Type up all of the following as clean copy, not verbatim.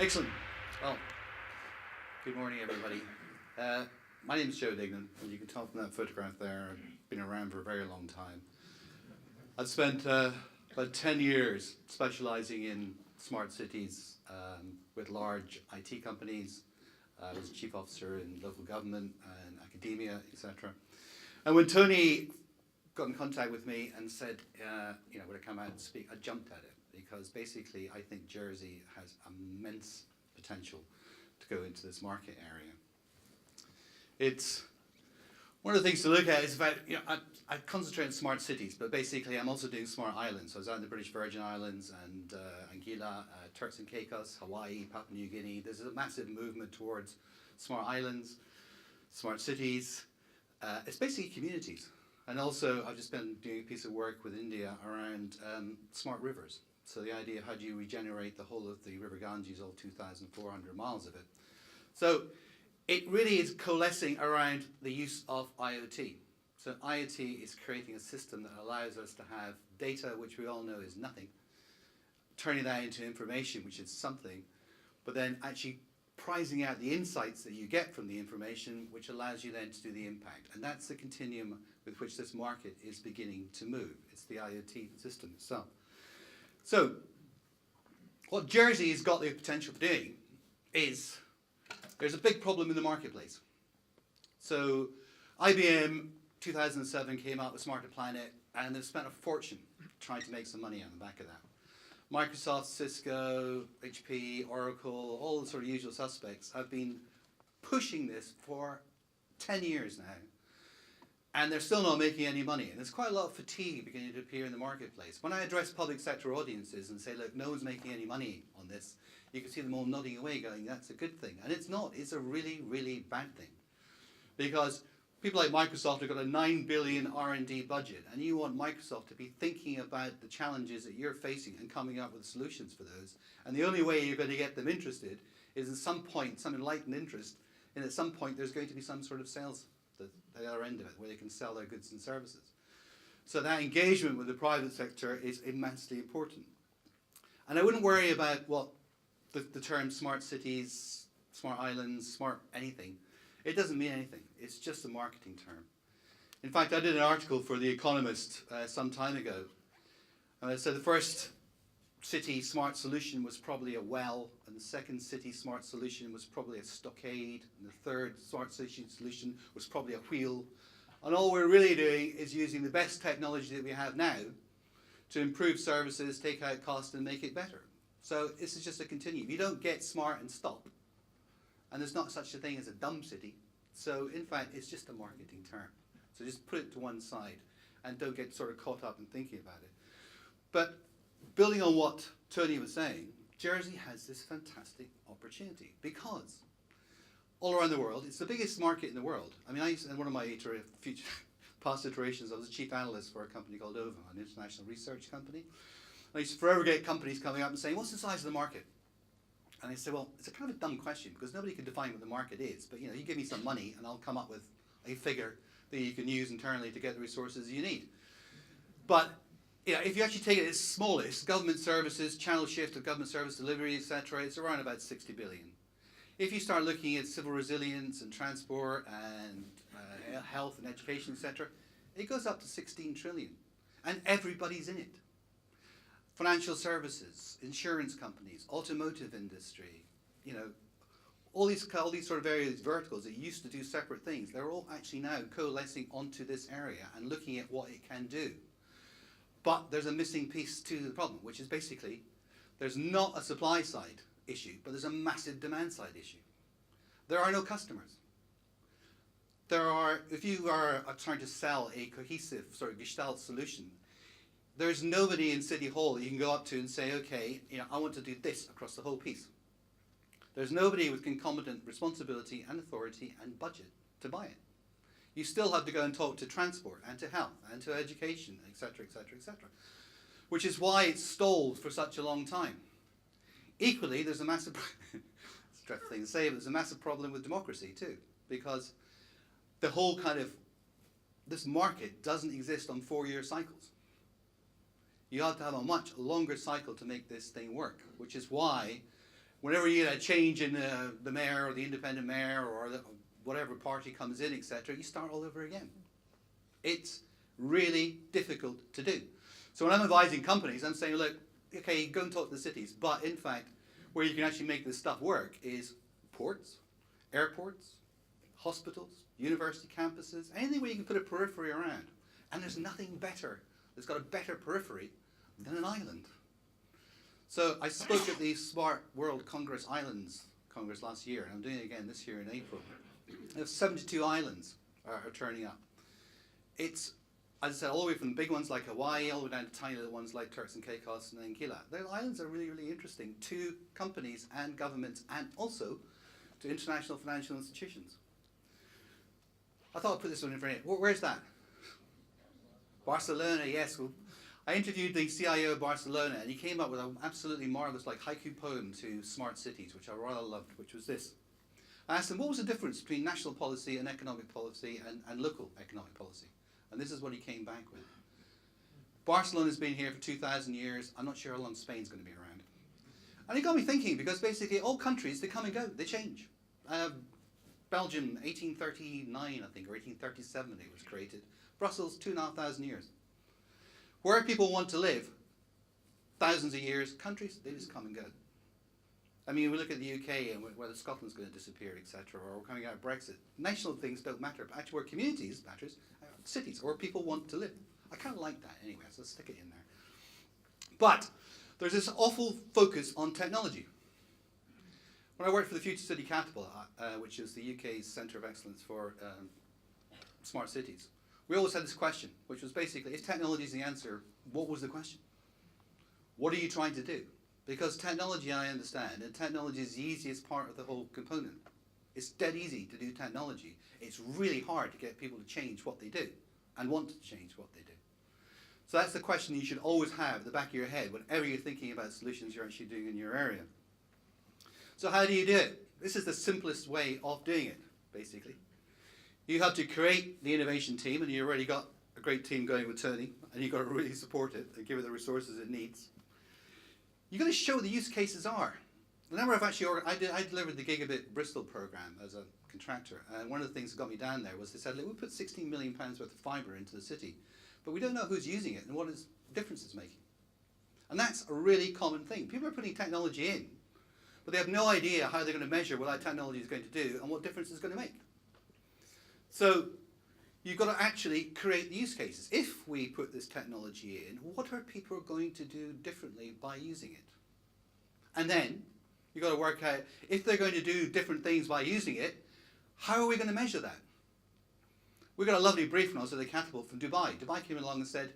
Excellent. Well, good morning, everybody. My name is Joe Dignan, and you can tell from that photograph there, I've been around for a very long time. I've spent about 10 years specializing in smart cities with large IT companies. I was chief officer in local government and academia, etc. And when Tony got in contact with me and said, would I come out and speak, I jumped at it, because basically I think Jersey has immense potential to go into this market area. It's one of the things to look at is about, I concentrate on smart cities, but basically I'm also doing smart islands. So I was out in the British Virgin Islands and Anguilla, Turks and Caicos, Hawaii, Papua New Guinea. There's a massive movement towards smart islands, smart cities. It's basically communities. And also I've just been doing a piece of work with India around smart rivers. So the idea, how do you regenerate the whole of the River Ganges, all 2,400 miles of it. So it really is coalescing around the use of IoT. So IoT is creating a system that allows us to have data, which we all know is nothing, turning that into information, which is something, but then actually prizing out the insights that you get from the information, which allows you then to do the impact. And that's the continuum with which this market is beginning to move. It's the IoT system itself. So what Jersey has got the potential for doing is, there's a big problem in the marketplace. So IBM 2007 came out with Smarter Planet, and they've spent a fortune trying to make some money on the back of that. Microsoft, Cisco, HP, Oracle, all the sort of usual suspects have been pushing this for 10 years now, and they're still not making any money. And there's quite a lot of fatigue beginning to appear in the marketplace. When I address public sector audiences and say, look, no one's making any money on this, you can see them all nodding away going, that's a good thing. And it's not. It's a really, really bad thing. Because people like Microsoft have got a $9 billion R&D budget, and you want Microsoft to be thinking about the challenges that you're facing and coming up with solutions for those. And the only way you're going to get them interested is at some point, some enlightened interest, and at some point there's going to be some sort of sales at the other end of it, where they can sell their goods and services. So that engagement with the private sector is immensely important. And I wouldn't worry about what the term smart cities, smart islands, smart anything. It doesn't mean anything. It's just a marketing term. In fact, I did an article for The Economist some time ago. And I said the first city smart solution was probably a well, and the second city smart solution was probably a stockade, and the third smart city solution was probably a wheel. And all we're really doing is using the best technology that we have now to improve services, take out costs, and make it better. So this is just a continuum. You don't get smart and stop. And there's not such a thing as a dumb city. So in fact, it's just a marketing term. So just put it to one side and don't get sort of caught up in thinking about it. But building on what Tony was saying, Jersey has this fantastic opportunity because all around the world, it's the biggest market in the world. I mean, in one of my past iterations, I was a chief analyst for a company called OVA, an international research company. I used to forever get companies coming up and saying, what's the size of the market? And I say, well, it's a kind of a dumb question because nobody can define what the market is. But you give me some money and I'll come up with a figure that you can use internally to get the resources you need. But if you actually take it at its smallest, government services, channel shift of government service delivery, etc., it's around about 60 billion. If you start looking at civil resilience and transport and health and education, etc., it goes up to 16 trillion. And everybody's in it. Financial services, insurance companies, automotive industry, all these sort of various verticals that used to do separate things, they're all actually now coalescing onto this area and looking at what it can do. But there's a missing piece to the problem, which is basically there's not a supply side issue, but there's a massive demand side issue. There are no customers. If you are trying to sell a cohesive sort of gestalt solution, there's nobody in City Hall that you can go up to and say, okay, I want to do this across the whole piece. There's nobody with concomitant responsibility and authority and budget to buy it. You still have to go and talk to transport and to health and to education, etc., etc., etc. Which is why it's stalled for such a long time. Equally, there's a massive, it's a dreadful thing to say, but there's a massive problem with democracy too, because the whole this market doesn't exist on 4-year cycles. You have to have a much longer cycle to make this thing work, which is why whenever you get a change in the mayor or the independent mayor or whatever party comes in, etc., you start all over again. It's really difficult to do. So when I'm advising companies, I'm saying, look, okay, go and talk to the cities, but in fact, where you can actually make this stuff work is ports, airports, hospitals, university campuses, anything where you can put a periphery around. And there's nothing better that's got a better periphery than an island. So I spoke at the Smart World Congress Islands Congress last year, and I'm doing it again this year in April. There's 72 islands are turning up. It's, as I said, all the way from big ones like Hawaii, all the way down to tiny little ones like Turks and Caicos and Anguilla. The islands are really, really interesting to companies and governments and also to international financial institutions. I thought I'd put this one in front of you. Where's that? Barcelona, yes. Well, I interviewed the CIO of Barcelona, and he came up with an absolutely marvelous like haiku poem to smart cities, which I rather loved, which was this. I asked him, what was the difference between national policy and economic policy and local economic policy? And this is what he came back with. Barcelona's been here for 2,000 years. I'm not sure how long Spain's going to be around. And it got me thinking, because basically all countries, they come and go, they change. Belgium, 1839, I think, or 1837 it was created. Brussels, 2,500 years. Where people want to live, thousands of years, countries, they just come and go. I mean, we look at the UK and whether Scotland's going to disappear, etc., or we're coming out of Brexit. National things don't matter, but actually where communities matters, cities, or where people want to live. I kind of like that anyway, so let's stick it in there. But there's this awful focus on technology. When I worked for the Future City Capital, which is the UK's Centre of Excellence for smart cities, we always had this question, which was basically, if technology is the answer, what was the question? What are you trying to do? Because technology, I understand, and technology is the easiest part of the whole component. It's dead easy to do technology. It's really hard to get people to change what they do and want to change what they do. So that's the question you should always have at the back of your head whenever you're thinking about solutions you're actually doing in your area. So how do you do it? This is the simplest way of doing it, basically. You have to create the innovation team, and you already got a great team going with Tony, and you've got to really support it and give it the resources it needs. You've got to show what the use cases are. The number of actually, I delivered the Gigabit Bristol program as a contractor, and one of the things that got me down there was they said, look, we put £16 million worth of fibre into the city, but we don't know who's using it and what difference it's making. And that's a really common thing. People are putting technology in, but they have no idea how they're going to measure what that technology is going to do and what difference it's going to make. So you've got to actually create the use cases. If we put this technology in, what are people going to do differently by using it? And then you've got to work out, if they're going to do different things by using it, how are we going to measure that? We got a lovely brief when I was at the Catapult from Dubai. Dubai came along and said,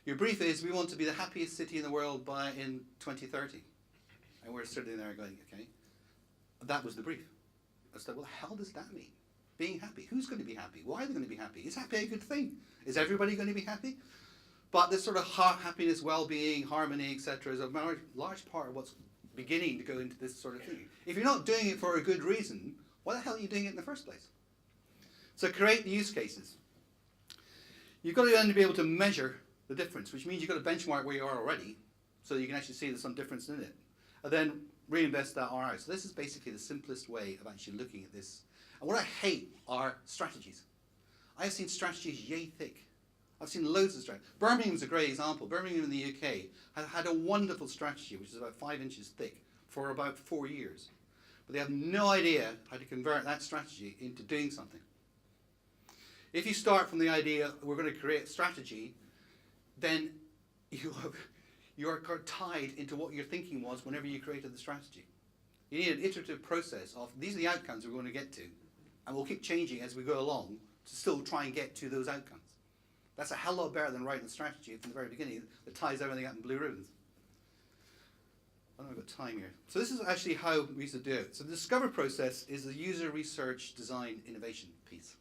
your brief is, we want to be the happiest city in the world in 2030. And we're sitting there going, okay. That was the brief. I said, well, the hell does that mean? Being happy. Who's going to be happy? Why are they going to be happy? Is happy a good thing? Is everybody going to be happy? But this sort of happiness, well-being, harmony, etc. is a large part of what's beginning to go into this sort of thing. If you're not doing it for a good reason, why the hell are you doing it in the first place? So create the use cases. You've got to then be able to measure the difference, which means you've got to benchmark where you are already so that you can actually see there's some difference in it. And then reinvest that ROI. So this is basically the simplest way of actually looking at this. And what I hate are strategies. I have seen strategies yay thick. I've seen loads of strategies. Birmingham's a great example. Birmingham in the UK had a wonderful strategy, which is about 5 inches thick, for about 4 years. But they have no idea how to convert that strategy into doing something. If you start from the idea, we're going to create a strategy, then you are tied into what your thinking was whenever you created the strategy. You need an iterative process of, these are the outcomes we're going to get to, and we'll keep changing as we go along to still try and get to those outcomes. That's a hell of a lot better than writing a strategy from the very beginning that ties everything up in blue ribbons. I don't know, I've got time here. So this is actually how we used to do it. So the discover process is the user research design innovation piece.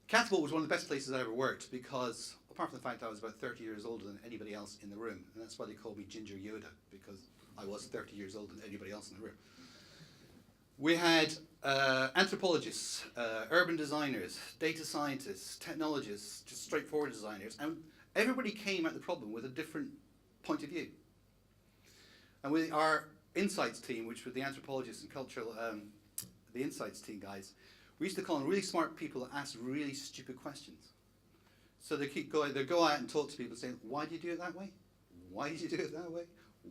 Catapult was one of the best places I ever worked because, apart from the fact I was about 30 years older than anybody else in the room, and that's why they called me Ginger Yoda, because I was 30 years older than anybody else in the room. We had anthropologists, urban designers, data scientists, technologists, just straightforward designers, and everybody came at the problem with a different point of view. And our insights team, which were the anthropologists and cultural, the insights team guys, we used to call them really smart people that ask really stupid questions. So they keep going, they go out and talk to people saying, why do you do it that way? Why did you do it that way?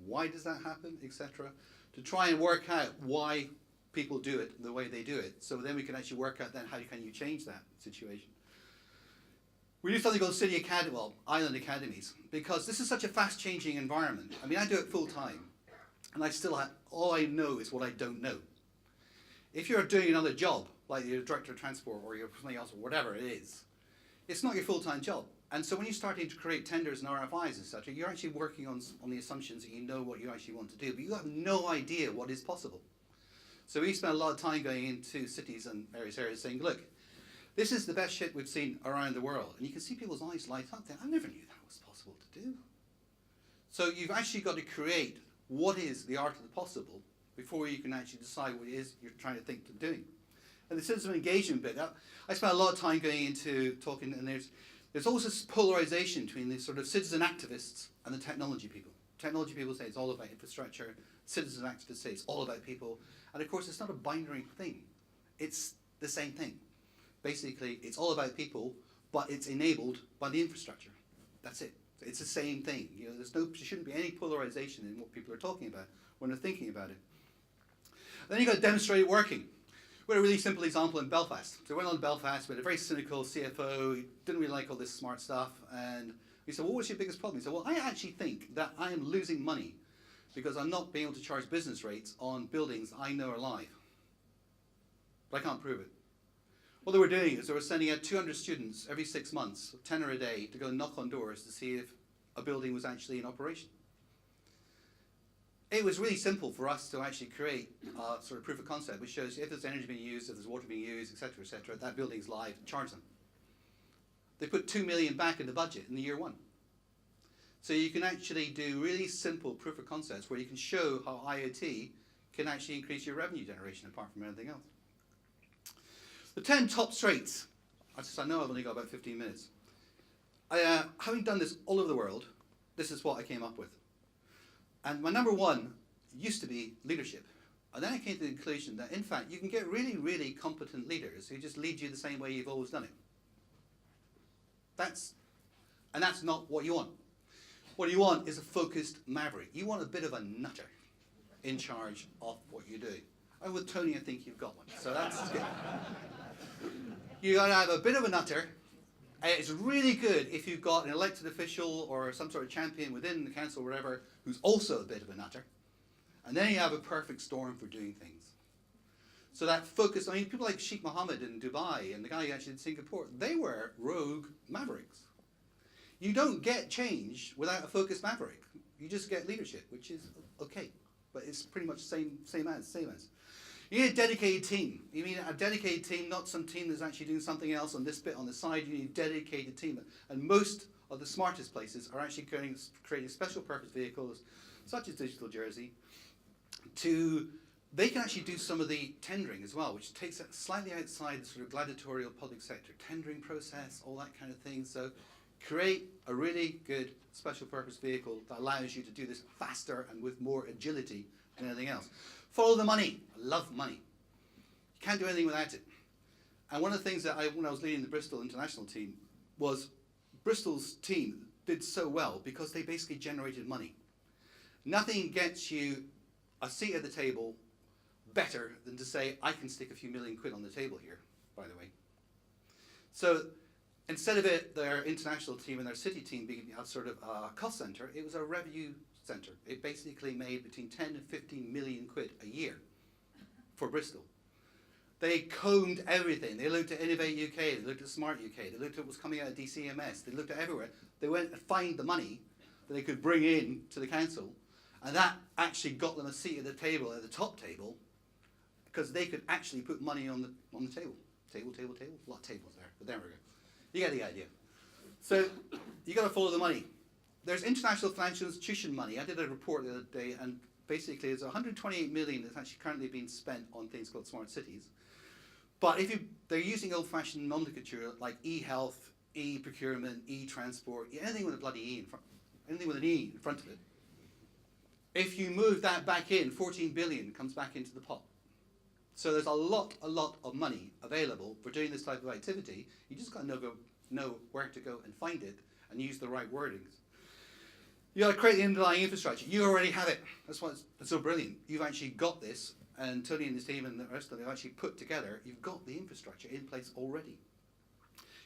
Why does that happen, etc. To try and work out why people do it the way they do it. So then we can actually work out then how can you change that situation. We do something called City Academy, well, Island Academies, because this is such a fast-changing environment. I mean, I do it full-time, and I still have, all I know is what I don't know. If you're doing another job, like you're a director of transport or you're something else or whatever it is, it's not your full-time job. And so when you're starting to create tenders and RFIs, etc., you're actually working on the assumptions that you know what you actually want to do, but you have no idea what is possible. So we spend a lot of time going into cities and various areas saying, look, this is the best shit we've seen around the world. And you can see people's eyes light up there. I never knew that was possible to do. So you've actually got to create what is the art of the possible before you can actually decide what it is you're trying to think of doing. And the citizen engagement bit, I spent a lot of time going into talking, and there's also this polarization between the sort of citizen activists and the technology people. Technology people say it's all about infrastructure. Citizen activists say it's all about people. And of course, it's not a binary thing. It's the same thing. Basically, it's all about people, but it's enabled by the infrastructure. That's it. It's the same thing. You know, there shouldn't be any polarization in what people are talking about when they're thinking about it. Then you've got to demonstrate it working. We had a really simple example in Belfast. So we went on to Belfast, we had a very cynical CFO, he didn't really like all this smart stuff, and we said, well, what's your biggest problem? He said, well, I actually think that I am losing money because I'm not being able to charge business rates on buildings I know are live. But I can't prove it. What they were doing is they were sending out 200 students every 6 months, 10 a day, to go knock on doors to see if a building was actually in operation. It was really simple for us to actually create a sort of proof of concept which shows if there's energy being used, if there's water being used, etc., that building's live, charge them. They put 2 million back in the budget in the year one. So you can actually do really simple proof of concepts where you can show how IoT can actually increase your revenue generation apart from anything else. The 10 top traits. I know I've only got about 15 minutes. Having done this all over the world, this is what I came up with. And my number one used to be leadership. And then I came to the conclusion that, in fact, you can get really, really competent leaders who just lead you the same way you've always done it. That's not what you want. What you want is a focused maverick. You want a bit of a nutter in charge of what you're doing. And with Tony, I think you've got one. So that's good. You got to have a bit of a nutter. It's really good if you've got an elected official or some sort of champion within the council or whatever who's also a bit of a nutter. And then you have a perfect storm for doing things. So that focus, I mean, people like Sheikh Mohammed in Dubai and the guy actually in Singapore, they were rogue mavericks. You don't get change without a focused maverick. You just get leadership, which is okay. But it's pretty much same as. You need a dedicated team. You mean a dedicated team, not some team that's actually doing something else on this bit on the side. You need a dedicated team. And most of the smartest places are actually creating special purpose vehicles, such as Digital Jersey, they can actually do some of the tendering as well, which takes it slightly outside the sort of gladiatorial public sector tendering process, all that kind of thing. So create a really good special purpose vehicle that allows you to do this faster and with more agility than anything else. Follow the money. I love money. You can't do anything without it. And one of the things that when I was leading the Bristol international team was Bristol's team did so well because they basically generated money. Nothing gets you a seat at the table better than to say, I can stick a few million quid on the table here, by the way. So instead of their international team and their city team being a sort of a cost center, it was a revenue center. It basically made between 10 and 15 million quid a year for Bristol. They combed everything. They looked at Innovate UK, they looked at Smart UK, they looked at what was coming out of DCMS, they looked at everywhere. They went and found the money that they could bring in to the council, and that actually got them a seat at the table, at the top table, because they could actually put money on the table. Table. A lot of tables there, but there we go. You get the idea. So you got to follow the money. There's international financial institution money. I did a report the other day, and basically there's 128 million that's actually currently being spent on things called smart cities. But they're using old-fashioned nomenclature like e-health, e-procurement, e-transport, anything with a bloody E in front, anything with an E in front of it. If you move that back in, 14 billion comes back into the pot. So there's a lot of money available for doing this type of activity. You just got to know where to go and find it and use the right wordings. You got to create the underlying infrastructure. You already have it. That's why it's so brilliant. You've actually got this, and Tony and his team and the rest of them have actually put together, you've got the infrastructure in place already.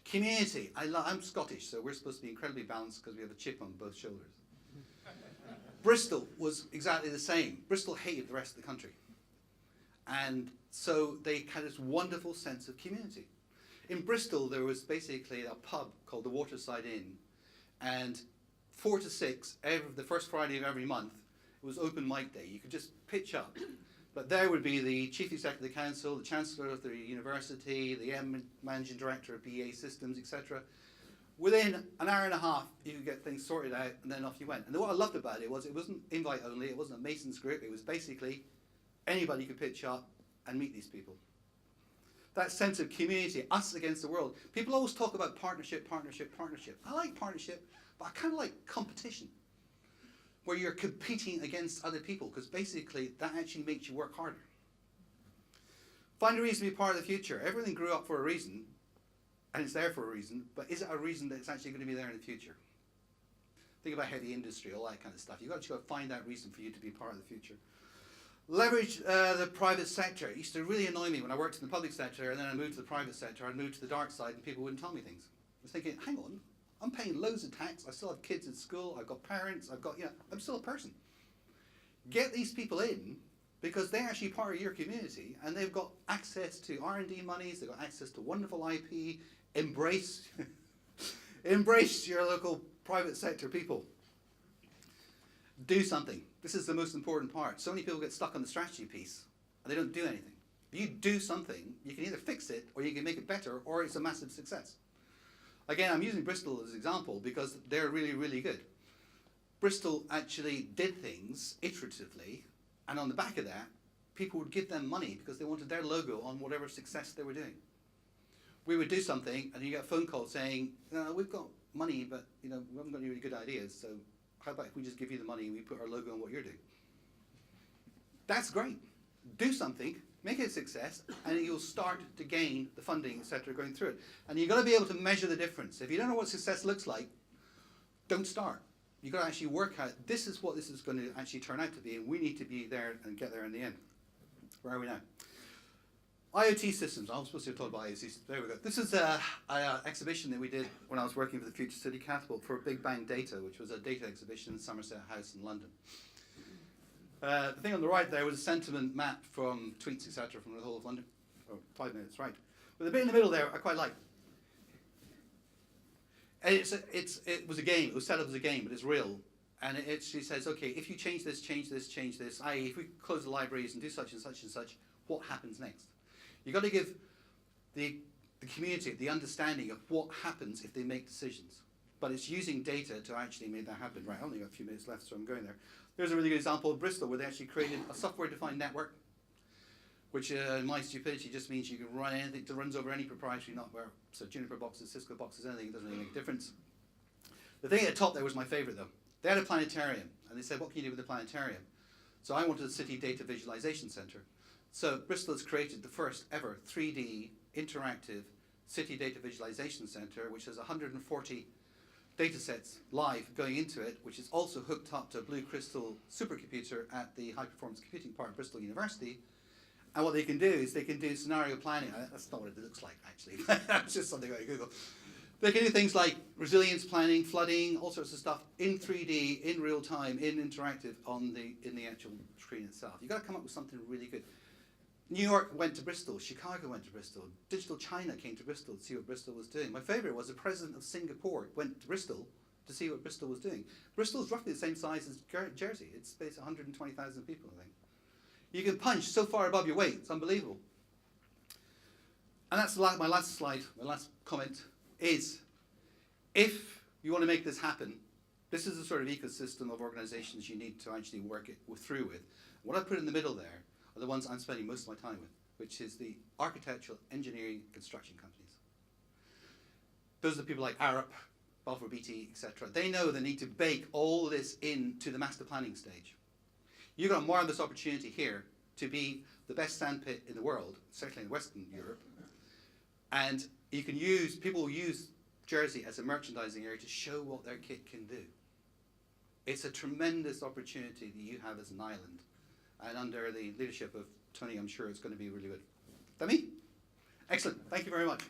Community. I'm Scottish, so we're supposed to be incredibly balanced because we have a chip on both shoulders. Bristol was exactly the same. Bristol hated the rest of the country. And so they had this wonderful sense of community. In Bristol, there was basically a pub called the Waterside Inn, and 4 to 6, the first Friday of every month, it was open mic day. You could just pitch up. But there would be the chief executive of the council, the chancellor of the university, the managing director of BA Systems, etc. Within an hour and a half, you could get things sorted out, and then off you went. And what I loved about it wasn't invite only, it wasn't a Mason's group, it was basically anybody could pitch up and meet these people. That sense of community, us against the world. People always talk about partnership, partnership, partnership. I like partnership, but I kind of like competition, where you're competing against other people, because basically that actually makes you work harder. Find a reason to be part of the future. Everything grew up for a reason, and it's there for a reason, but is it a reason that it's actually going to be there in the future? Think about heavy industry, all that kind of stuff. You've got to find that reason for you to be part of the future. Leverage the private sector. It used to really annoy me when I worked in the public sector, and then I moved to the private sector. I moved to the dark side, and people wouldn't tell me things. I was thinking, hang on, I'm paying loads of tax. I still have kids at school. I've got parents. I'm still a person. Get these people in, because they're actually part of your community, and they've got access to R&D monies. They've got access to wonderful IP. Embrace your local private sector people. Do something. This is the most important part. So many people get stuck on the strategy piece, and they don't do anything. If you do something, you can either fix it, or you can make it better, or it's a massive success. Again, I'm using Bristol as an example because they're really, really good. Bristol actually did things iteratively, and on the back of that, people would give them money because they wanted their logo on whatever success they were doing. We would do something, and you get a phone call saying, no, we've got money, but we haven't got any really good ideas, so how about if we just give you the money and we put our logo on what you're doing? That's great. Do something, make it a success, and you'll start to gain the funding, etc., going through it. And you've got to be able to measure the difference. If you don't know what success looks like, don't start. You've got to actually work out, this is what this is going to actually turn out to be, and we need to be there and get there in the end. Where are we now? IoT systems. I was supposed to have talked about IoT systems. There we go. This is an exhibition that we did when I was working for the Future City Catapult for Big Bang Data, which was a data exhibition in Somerset House in London. The thing on the right there was a sentiment map from tweets, etc., from the whole of London. Oh, 5 minutes, right. But the bit in the middle there, I quite like. And it was a game. It was set up as a game, but it's real. And it actually says, okay, if you change this, i.e., if we close the libraries and do such and such and such, what happens next? You've got to give the community the understanding of what happens if they make decisions. But it's using data to actually make that happen. Right, I only got a few minutes left, so I'm going there. There's a really good example of Bristol, where they actually created a software-defined network, which in my stupidity just means you can run anything that runs over any proprietary network. So Juniper boxes, Cisco boxes, anything, it doesn't really make a difference. The thing at the top there was my favorite, though. They had a planetarium, and they said, what can you do with the planetarium? So I wanted a city data visualization center. So Bristol has created the first ever 3D interactive city data visualization center, which has 140 data sets live going into it, which is also hooked up to a Blue Crystal supercomputer at the high performance computing part of Bristol University. And what they can do is they can do scenario planning. That's not what it looks like, actually. That's just something I Google. They can do things like resilience planning, flooding, all sorts of stuff in 3D, in real time, in interactive in the actual screen itself. You've got to come up with something really good. New York went to Bristol, Chicago went to Bristol, Digital China came to Bristol to see what Bristol was doing. My favourite was the president of Singapore went to Bristol to see what Bristol was doing. Bristol's roughly the same size as Jersey. It's 120,000 people, I think. You can punch so far above your weight, it's unbelievable. And that's my last slide, my last comment, is if you want to make this happen, this is the sort of ecosystem of organizations you need to actually work it through with. What I put in the middle there are the ones I'm spending most of my time with, which is the architectural, engineering, construction companies. Those are the people like Arup, Balfour Beatty, etc. They know they need to bake all this into the master planning stage. You've got a marvellous opportunity here to be the best sandpit in the world, certainly in Western Europe. And you can use, people will use Jersey as a merchandising area to show what their kit can do. It's a tremendous opportunity that you have as an island. And under the leadership of Tony, I'm sure it's going to be really good. That me? Excellent. Thank you very much.